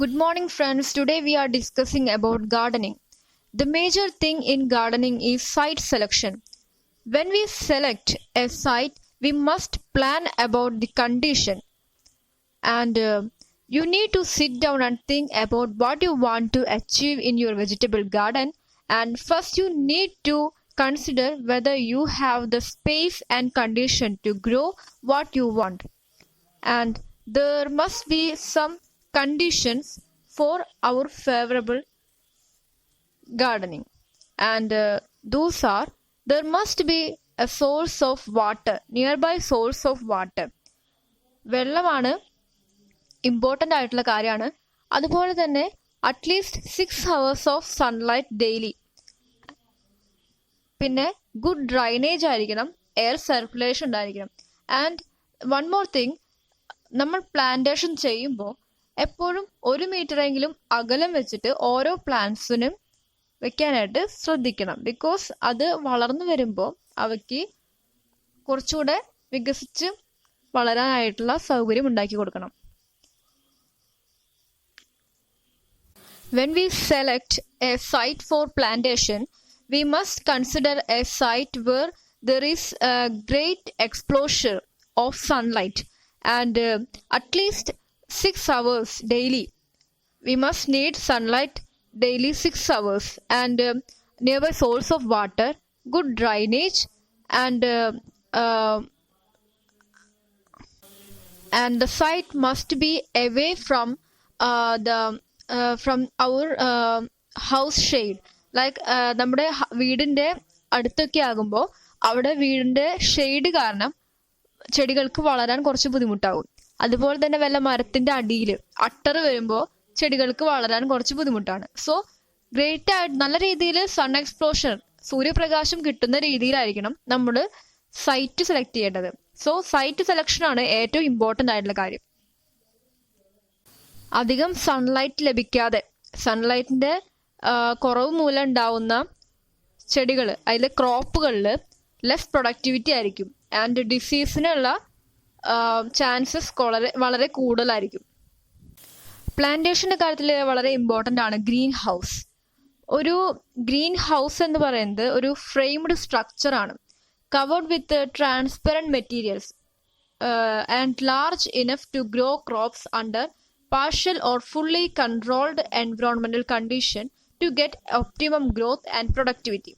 Good morning, friends. Today we are discussing about gardening. The major thing in gardening is site selection. When we select a site, we must plan about the condition, and you need to sit down and think about what you want to achieve in your vegetable garden. And first, you need to consider whether you have the space and condition to grow what you want, and there must be some conditions for our favorable gardening, and those are: there must be a source of water, nearby source of water. വെള്ളമാണ് important ആയിട്ടുള്ള കാര്യമാണ്. അതുപോലെ തന്നെ at least 6 hours of sunlight daily. പിന്നെ good drainage ആയിരിക്കണം, air circulation ഉണ്ടായിരിക്കണം. And one more thing, നമ്മൾ plantation ചെയ്യുമ്പോൾ എപ്പോഴും 1 മീറ്ററെങ്കിലും അകലം വെച്ചിട്ട് ഓരോ പ്ലാന്റ്സിനും വെക്കാനായിട്ട് ശ്രദ്ധിക്കണം. ബിക്കോസ് അത് വളർന്നു വരുമ്പോൾ അവയ്ക്ക് കുറച്ചുകൂടെ വികസിച്ച് വളരാനായിട്ടുള്ള സൗകര്യം ഉണ്ടാക്കി കൊടുക്കണം. When we select a site for plantation, we must consider a site where there is a great exposure of sunlight, and at least 6 hours daily. We must need sunlight daily 6 hours, and nearby source of water, good drainage, and the site must be away from from our house shade. Like നമ്മുടെ വീടിൻ്റെ അടുത്തൊക്കെ ആകുമ്പോൾ അവിടെ വീടിൻ്റെ shade കാരണം ചെടികൾക്ക് വളരാൻ കുറച്ച് ബുദ്ധിമുട്ടാകും. അതുപോലെ തന്നെ വല്ല മരത്തിൻ്റെ അടിയിൽ അട്ടർ വരുമ്പോൾ ചെടികൾക്ക് വളരാൻ കുറച്ച് ബുദ്ധിമുട്ടാണ്. സോ ഗ്രേറ്റ് ആയിട്ട് നല്ല രീതിയിൽ സൺ എക്സ്പ്ലോഷർ, സൂര്യപ്രകാശം കിട്ടുന്ന രീതിയിലായിരിക്കണം നമ്മൾ സൈറ്റ് സെലക്ട് ചെയ്യേണ്ടത്. സോ സൈറ്റ് സെലക്ഷനാണ് ഏറ്റവും ഇമ്പോർട്ടൻ്റ് ആയിട്ടുള്ള കാര്യം. അധികം സൺലൈറ്റ് ലഭിക്കാതെ, സൺലൈറ്റിൻ്റെ കുറവ് മൂലം ഉണ്ടാവുന്ന ചെടികൾ, അതിലെ ക്രോപ്പുകളിൽ ലെസ് പ്രൊഡക്ടിവിറ്റി ആയിരിക്കും, ആൻഡ് ഡിസീസിനുള്ള ചാൻസസ് വളരെ കൂടുതലായിരിക്കും. പ്ലാന്റേഷൻ്റെ കാര്യത്തിൽ വളരെ ഇമ്പോർട്ടൻ്റ് ആണ് ഗ്രീൻ ഹൗസ്. ഒരു ഗ്രീൻ ഹൗസ് എന്ന് പറയുന്നത് ഒരു framed സ്ട്രക്ചറാണ്, covered with transparent materials and large enough to grow crops under partial or fully controlled environmental condition to get optimum growth and productivity.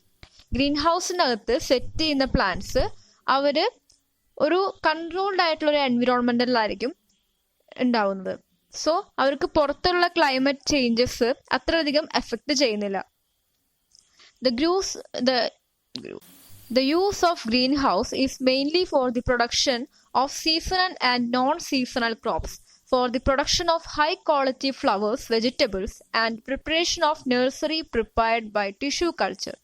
Green ഹൗസിനകത്ത് സെറ്റ് ചെയ്യുന്ന plants അവർ ഒരു controlled ആയിട്ടുള്ള ഒരു എൻവിറോൺമെന്റിലായിരിക്കും ഉണ്ടാവുന്നത്. സോ അവർക്ക് പുറത്തുള്ള ക്ലൈമറ്റ് ചേഞ്ചസ് അത്രയധികം എഫക്റ്റ് ചെയ്യുന്നില്ല. The use of greenhouse is mainly for the production of seasonal and non-seasonal crops, for the production of high quality flowers, vegetables, and preparation of nursery prepared by tissue culture.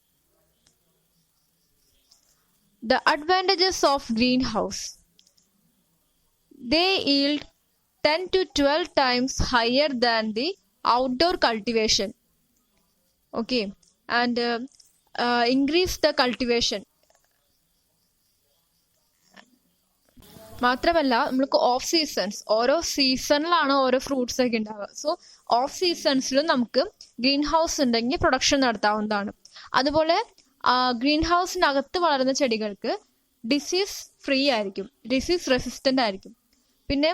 The advantages of greenhouse: they yield 10 to 12 times higher than the outdoor cultivation. Okay, and increase the cultivation. മാത്രമല്ല നമുക്ക് of seasons, ഓരോ സീസണിലാണ് ഓരോ fruits ഒക്കെ ഉണ്ടാവുക. So of സീസൺസിലും നമുക്ക് green house ഉണ്ടെങ്കിൽ production നടത്താവുന്നതാണ്. അതുപോലെ ഗ്രീൻ ഹൗസിനകത്ത് വളരുന്ന ചെടികൾക്ക് ഡിസീസ് ഫ്രീ ആയിരിക്കും, ഡിസീസ് റെസിസ്റ്റൻ്റ് ആയിരിക്കും. പിന്നെ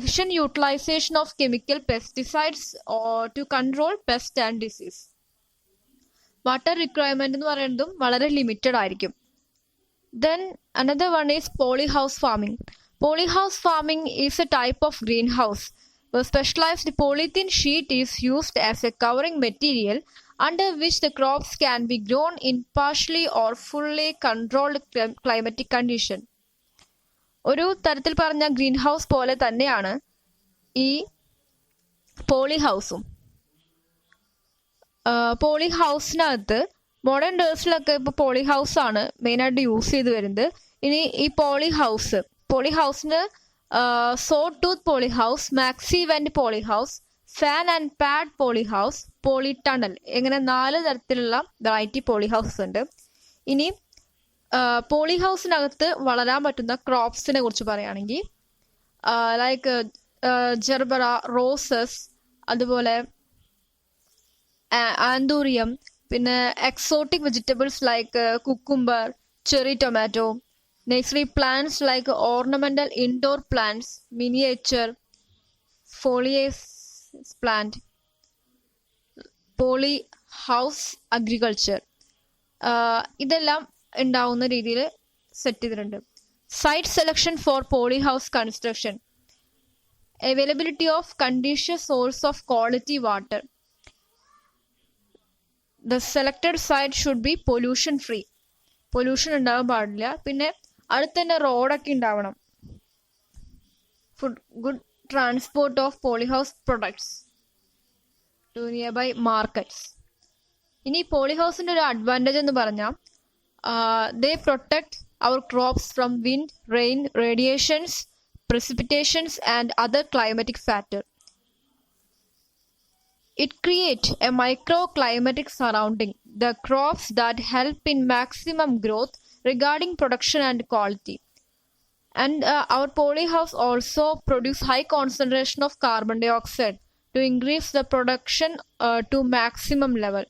efficient utilisation of chemical pesticides to control pest and disease. Water requirement എന്ന് പറയുന്നതും വളരെ ലിമിറ്റഡ് ആയിരിക്കും. Then another one is polyhouse farming. Polyhouse farming is a type of greenhouse where specialized polythene sheet is used as a covering material under which the crops can be grown in partially or fully controlled climatic condition. ഒരു തരത്തിൽ പറഞ്ഞ green house പോലെ തന്നെയാണ് ഈ poly ഹൗസും. Poly ഹൗസിനകത്ത് modern ഡേഴ്സിലൊക്കെ ഇപ്പോൾ poly house ആണ് മെയിനായിട്ട് use ചെയ്ത് വരുന്നത്. ഇനി ഈ പോളി ഹൗസിന് sawtooth poly house, maxi vent poly house, fan and pad poly house, poly tunnel, ഇങ്ങനെ 4 തരത്തിലുള്ള വെറൈറ്റി പോളി ഹൗസ് ഉണ്ട്. ഇനി പോളി ഹൗസിനകത്ത് വളരാൻ പറ്റുന്ന ക്രോപ്സിനെ കുറിച്ച് പറയുകയാണെങ്കിൽ ലൈക്ക് ജെർബറ, റോസസ്, അതുപോലെ ആന്തൂറിയം, പിന്നെ exotic vegetables like cucumber, cherry tomato, nursery plants like ornamental indoor plants, miniature foliage plant, poly house agriculture. ഇതെല്ലാം ഉണ്ടാവുന്ന രീതിയിൽ സെറ്റ് ചെയ്തിട്ടുണ്ട്. Site selection for poly house construction, availability of continuous source of quality water. The selected site should be pollution free, pollution ഉണ്ടാവാൻ പാടില്ല. പിന്നെ അടുത്ത് തന്നെ റോഡൊക്കെ ഉണ്ടാവണം. Good transport of polyhouse products to nearby markets. ഇനി പോളിഹൗസിന്റെ ഒരു അഡ്വാൻറ്റേജ് എന്ന് പറഞ്ഞാൽ they protect our crops from wind, rain, radiations, precipitations and other climatic factor. It creates a microclimatic surrounding the crops that help in maximum growth regarding production and quality. And our polyhouse also produce high concentration of carbon dioxide to increase the production to maximum level.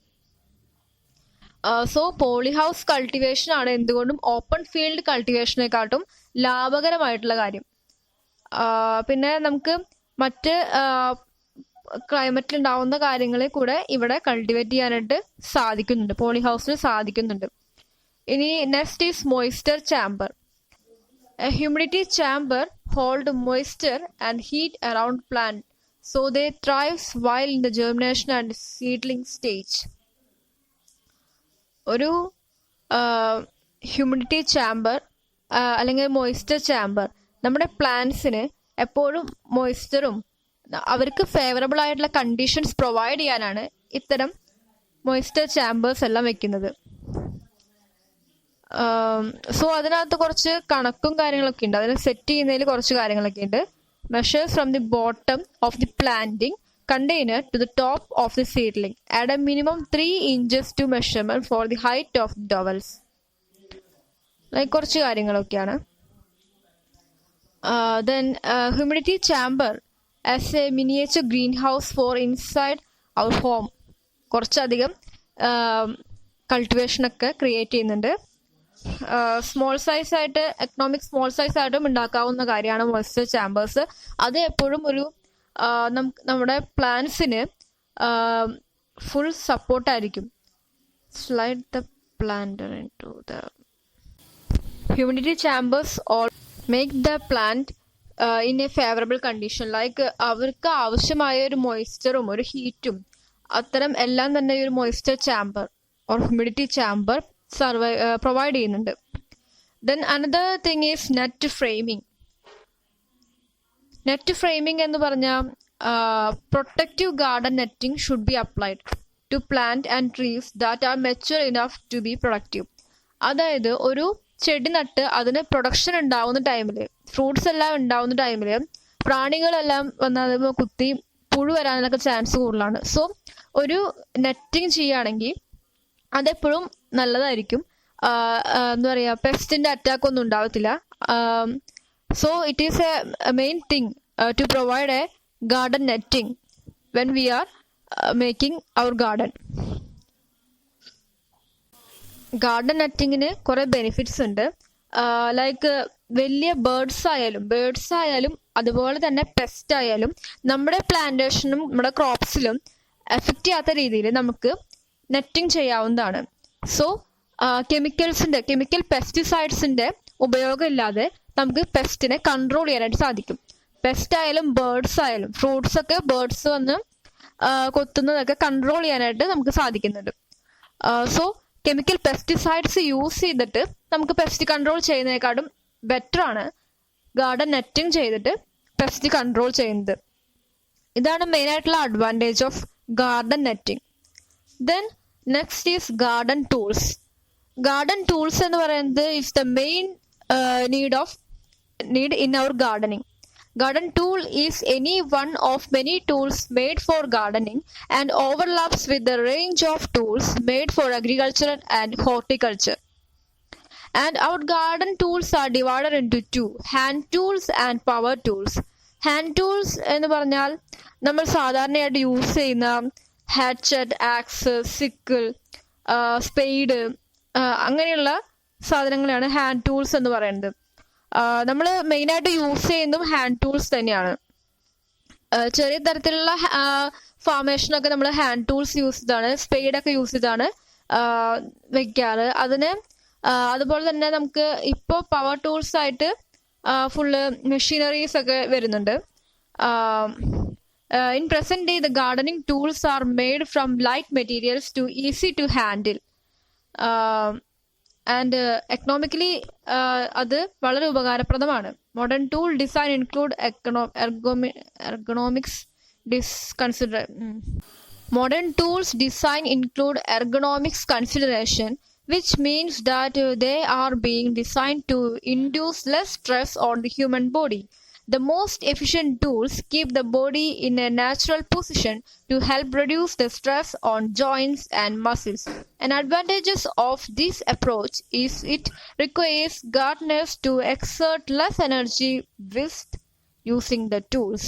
So polyhouse cultivation ആണ് എന്തുകൊണ്ടും open field കൾട്ടിവേഷനെക്കാട്ടും ലാഭകരമായിട്ടുള്ള കാര്യം. പിന്നെ നമുക്ക് മറ്റ് ക്ലൈമറ്റിൽ ഉണ്ടാവുന്ന കാര്യങ്ങളെ കൂടെ ഇവിടെ കൾട്ടിവേറ്റ് ചെയ്യാനായിട്ട് സാധിക്കുന്നുണ്ട്, പോളിഹൗസിൽ സാധിക്കുന്നുണ്ട്. ഇനി next is moisture chamber. A humidity chamber hold moisture and heat around plant so they ത്രൈവ്സ് while in the germination and seedling stage. ഒരു ഹ്യൂമിഡിറ്റി ചാമ്പർ അല്ലെങ്കിൽ മോയ്സ്ചർ ചാമ്പർ നമ്മുടെ പ്ലാന്റ്സിന് എപ്പോഴും മോയ്സ്ചറും അവർക്ക് ഫേവറബിൾ ആയിട്ടുള്ള കണ്ടീഷൻസ് പ്രൊവൈഡ് ചെയ്യാനാണ് ഇത്തരം മോയ്സ്ചർ ചാമ്പേഴ്സ് എല്ലാം വെക്കുന്നത്. സോ അതിനകത്ത് കുറച്ച് കണക്കും കാര്യങ്ങളൊക്കെ ഉണ്ട്, അതിനെ സെറ്റ് ചെയ്യുന്നതിൽ കുറച്ച് കാര്യങ്ങളൊക്കെ ഉണ്ട്. Measures from the bottom of the planting container to the top of the seedling. Add a minimum 3 inches to measurement for the height of the dowels. കുറച്ച് കാര്യങ്ങളൊക്കെയാണ്. Then humidity chamber as a miniature greenhouse for inside our home. കുറച്ചധികം cultivation ഒക്കെ create ചെയ്യുന്നുണ്ട്. Small size ആയിട്ട്, economic small size ആയിട്ടും ഉണ്ടാക്കാവുന്ന കാര്യമാണ് moisture chambers. അത് എപ്പോഴും ഒരു നമ്മുടെ പ്ലാന്റ്സിന് ഫുൾ സപ്പോർട്ടായിരിക്കും. Slide the plant into the humidity chambers all make the plant in a favourable condition. Like അവർക്ക് ആവശ്യമായ ഒരു മോയ്സ്ചറും ഒരു ഹീറ്റും അത്തരം എല്ലാം തന്നെ ഒരു moisture chamber or humidity chamber provide ചെയ്യുന്നുണ്ട്. Then another thing is net framing. Net framing എന്ന് പറഞ്ഞാൽ protective garden netting should be applied to plant and trees that are mature enough to be productive. അതായത് ഒരു ചെടി നട്ട് അതിന് production ഉണ്ടാവുന്ന ടൈമിൽ, fruits എല്ലാം ഉണ്ടാവുന്ന ടൈമിൽ പ്രാണികളെല്ലാം വന്ന് അത് കുത്തി പുഴു വരാനൊക്കെ ചാൻസ് കൂടുതലാണ്. സോ ഒരു നെറ്റിംഗ് ചെയ്യുകയാണെങ്കിൽ അതെപ്പോഴും നല്ലതായിരിക്കും. എന്താ പറയുക, പെസ്റ്റിൻ്റെ അറ്റാക്ക് ഒന്നും ഉണ്ടാവത്തില്ല. So it is a main thing to provide a garden netting when we are making our garden. Garden നെറ്റിങ്ങിന് കുറേ ബെനിഫിറ്റ്സ് ഉണ്ട്. ലൈക്ക് വലിയ ബേർഡ്സ് ആയാലും അതുപോലെ തന്നെ പെസ്റ്റ് ആയാലും നമ്മുടെ പ്ലാന്റേഷനും നമ്മുടെ ക്രോപ്സിലും എഫക്റ്റ് ചെയ്യാത്ത രീതിയിൽ നമുക്ക് നെറ്റിംഗ് ചെയ്യാവുന്നതാണ്. സോ കെമിക്കൽ പെസ്റ്റിസൈഡ്സിന്റെ ഉപയോഗം ഇല്ലാതെ നമുക്ക് പെസ്റ്റിനെ കൺട്രോൾ ചെയ്യാനായിട്ട് സാധിക്കും. പെസ്റ്റ് ആയാലും ബേർഡ്സ് ആയാലും, ഫ്രൂട്ട്സ് ഒക്കെ ബേർഡ്സ് വന്ന് കൊത്തുന്നതൊക്കെ കൺട്രോൾ ചെയ്യാനായിട്ട് നമുക്ക് സാധിക്കുന്നുണ്ട്. സോ കെമിക്കൽ പെസ്റ്റിസൈഡ്സ് യൂസ് ചെയ്തിട്ട് നമുക്ക് പെസ്റ്റ് കൺട്രോൾ ചെയ്യുന്നതിനെക്കാട്ടും ബെറ്റർ ആണ് ഗാർഡൻ നെറ്റിംഗ് ചെയ്തിട്ട് പെസ്റ്റ് കൺട്രോൾ ചെയ്യുന്നത്. ഇതാണ് മെയിൻ ആയിട്ടുള്ള advantage of garden netting. Then next is garden tools. Garden tools എന്ന് പറയുന്നത് is the main need in our gardening. Garden tool is any one of many tools made for gardening and overlaps with the range of tools made for agriculture and horticulture. And our garden tools are divided into two: hand tools and power tools. Hand tools എന്ന് പറഞ്ഞാൽ നമ്മൾ സാധാരണയായിട്ട് use ചെയ്യുന്ന Hachette, ax, sickle, spade അങ്ങനെയുള്ള സാധനങ്ങളാണ് hand tools എന്ന് പറയുന്നത്. നമ്മൾ മെയിനായിട്ട് യൂസ് ചെയ്യുന്നതും ഹാൻഡ് ടൂൾസ് തന്നെയാണ്. ചെറിയ തരത്തിലുള്ള ഫാർമേഷനൊക്കെ നമ്മൾ ഹാൻഡ് ടൂൾസ് യൂസ് ചെയ്താണ്, സ്പെയ്ഡൊക്കെ യൂസ് ചെയ്താണ് വെക്കാറ്. അതുപോലെ തന്നെ നമുക്ക് ഇപ്പോൾ പവർ ടൂൾസ് ആയിട്ട് ഫുള്ള് മെഷീനറീസ് ഒക്കെ വരുന്നുണ്ട്. In present day, the gardening tools are made from light materials to easy to handle. And economically അത് വളരെ ഉപകാരപ്രദമാണ്. Modern tool design include ergonomics Modern tools design include ergonomics consideration, which means that they are being designed to induce less stress on the human body. The most efficient tools keep the body in a natural position to help reduce the stress on joints and muscles. An advantage of this approach is it requires gardeners to exert less energy with using the tools.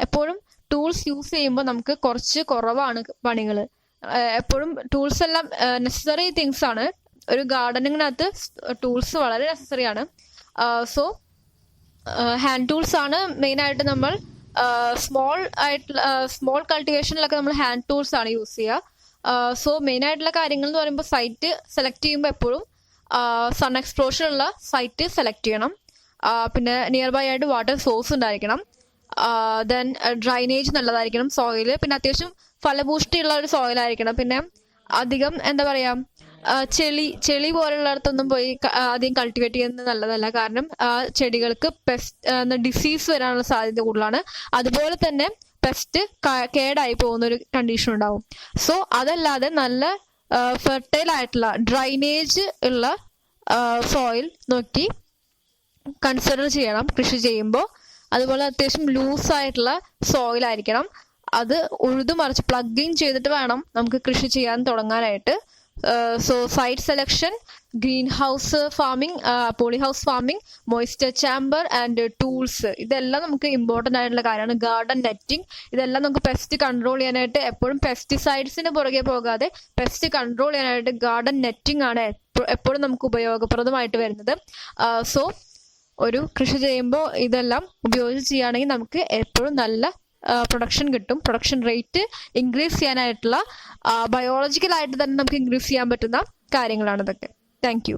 എപ്പോഴും tools use ചെയ്യുമ്പോൾ നമുക്ക് കുറച്ച് കുറവാണ് പണികൾ. എപ്പോഴും tools എല്ലാം necessary things ആണ്. ഒരു ഗാർഡനിങ്ങിനകത്ത് ടൂൾസ് വളരെ നെസസറി ആണ്. സോ ഹാൻഡ് ടൂൾസ് ആണ് മെയിനായിട്ട് നമ്മൾ സ്മോൾ കൾട്ടിവേഷനിലൊക്കെ നമ്മൾ ഹാൻഡ് ടൂൾസ് ആണ് യൂസ് ചെയ്യുക. സോ മെയിനായിട്ടുള്ള കാര്യങ്ങൾ എന്ന് പറയുമ്പോൾ സൈറ്റ് സെലക്ട് ചെയ്യുമ്പോൾ എപ്പോഴും സൺ എക്സ്പ്ലോഷർ ഉള്ള സൈറ്റ് സെലക്ട് ചെയ്യണം. പിന്നെ നിയർ ബൈ ആയിട്ട് വാട്ടർ സോഴ്സ് ഉണ്ടായിരിക്കണം. ദെൻ ഡ്രൈനേജ് നല്ലതായിരിക്കണം സോയിൽ. പിന്നെ അത്യാവശ്യം ഫലഭൂഷ്ടിയുള്ള ഒരു സോയിൽ ആയിരിക്കണം. പിന്നെ അധികം എന്താ പറയാ ചെളി പോലുള്ളിടത്തൊന്നും പോയി അധികം കൾട്ടിവേറ്റ് ചെയ്യുന്നത് നല്ലതല്ല. കാരണം ചെടികൾക്ക് ഡിസീസ് വരാനുള്ള സാധ്യത കൂടുതലാണ്. അതുപോലെ തന്നെ പെസ്റ്റ് കേടായി പോകുന്ന ഒരു കണ്ടീഷൻ ഉണ്ടാവും. സോ അതല്ലാതെ നല്ല ഫെർട്ടൈൽ ആയിട്ടുള്ള ഡ്രൈനേജ് ഉള്ള സോയിൽ നോക്കി കൺസിഡർ ചെയ്യണം കൃഷി ചെയ്യുമ്പോൾ. അതുപോലെ അത്യാവശ്യം ലൂസ് ആയിട്ടുള്ള സോയിൽ ആയിരിക്കണം. അത് ഉഴുതുമറിച്ച് പ്ലഗിങ് ചെയ്തിട്ട് വേണം നമുക്ക് കൃഷി ചെയ്യാൻ തുടങ്ങാനായിട്ട്. So site selection, green house farming, poly house farming, moisture chamber and tools, ഇതെല്ലാം നമുക്ക് ഇമ്പോർട്ടൻ്റ് ആയിട്ടുള്ള കാര്യമാണ്. ഗാർഡൻ നെറ്റിംഗ്, ഇതെല്ലാം നമുക്ക് പെസ്റ്റ് കൺട്രോൾ ചെയ്യാനായിട്ട് എപ്പോഴും പെസ്റ്റിസൈഡ്സിന് പുറകെ പോകാതെ പെസ്റ്റ് കൺട്രോൾ ചെയ്യാനായിട്ട് ഗാർഡൻ നെറ്റിംഗ് ആണ് എപ്പോഴും നമുക്ക് ഉപയോഗപ്രദമായിട്ട് വരുന്നത്. സോ ഒരു കൃഷി ചെയ്യുമ്പോൾ ഇതെല്ലാം ഉപയോഗിച്ച് ചെയ്യുകയാണെങ്കിൽ നമുക്ക് എപ്പോഴും നല്ല പ്രൊഡക്ഷൻ കിട്ടും. പ്രൊഡക്ഷൻ റേറ്റ് ഇൻക്രീസ് ചെയ്യാനായിട്ടുള്ള ബയോളജിക്കലായിട്ട് തന്നെ നമുക്ക് ഇൻക്രീസ് ചെയ്യാൻ പറ്റുന്ന കാര്യങ്ങളാണ് ഇതൊക്കെ. Thank you.